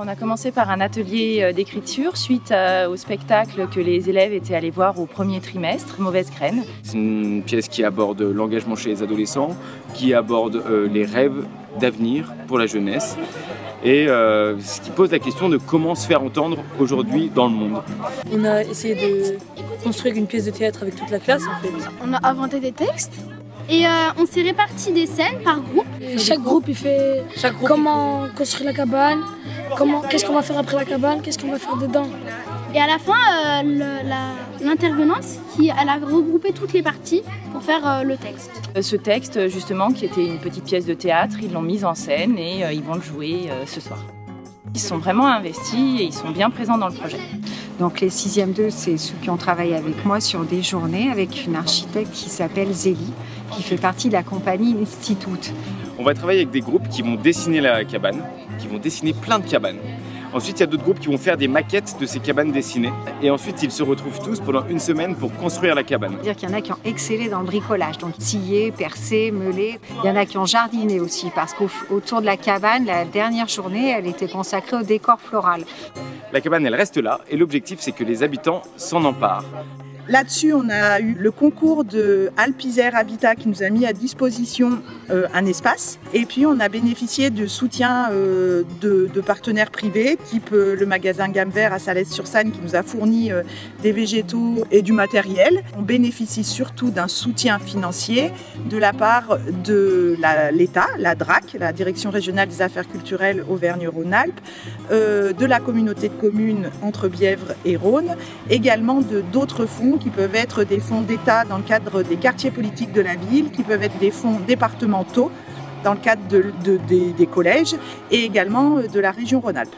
On a commencé par un atelier d'écriture suite au spectacle que les élèves étaient allés voir au premier trimestre, Mauvaise graine. C'est une pièce qui aborde l'engagement chez les adolescents, qui aborde les rêves d'avenir pour la jeunesse et ce qui pose la question de comment se faire entendre aujourd'hui dans le monde. On a essayé de construire une pièce de théâtre avec toute la classe en fait. On a inventé des textes et on s'est réparti des scènes par groupe. Chaque groupe il fait comment construire la cabane, qu'est-ce qu'on va faire après la cabane, qu'est-ce qu'on va faire dedans. Et à la fin, l'intervenante, elle a regroupé toutes les parties pour faire le texte. Ce texte, justement, qui était une petite pièce de théâtre, ils l'ont mise en scène et ils vont le jouer ce soir. Ils sont vraiment investis et ils sont bien présents dans le projet. Donc les 6e 2, c'est ceux qui ont travaillé avec moi sur des journées avec une architecte qui s'appelle Zélie, qui fait partie de la compagnie Institut. On va travailler avec des groupes qui vont dessiner la cabane, qui vont dessiner plein de cabanes. Ensuite, il y a d'autres groupes qui vont faire des maquettes de ces cabanes dessinées. Et ensuite, ils se retrouvent tous pendant une semaine pour construire la cabane. C'est-à-dire qu'il y en a qui ont excellé dans le bricolage, donc scier, percer, meuler. Il y en a qui ont jardiné aussi, parce qu'autour de la cabane, la dernière journée, elle était consacrée au décor floral. La cabane, elle reste là, et l'objectif, c'est que les habitants s'en emparent. Là-dessus, on a eu le concours de Alpes Isère Habitat qui nous a mis à disposition un espace. Et puis, on a bénéficié de soutien de partenaires privés, type le magasin Gamme Vert à Salès-sur-Sanne qui nous a fourni des végétaux et du matériel. On bénéficie surtout d'un soutien financier de la part de l'État, la DRAC, la Direction régionale des affaires culturelles Auvergne-Rhône-Alpes, de la communauté de communes entre Bièvre et Rhône, également d'autres fonds qui peuvent être des fonds d'État dans le cadre des quartiers politiques de la ville, qui peuvent être des fonds départementaux dans le cadre des collèges et également de la région Rhône-Alpes.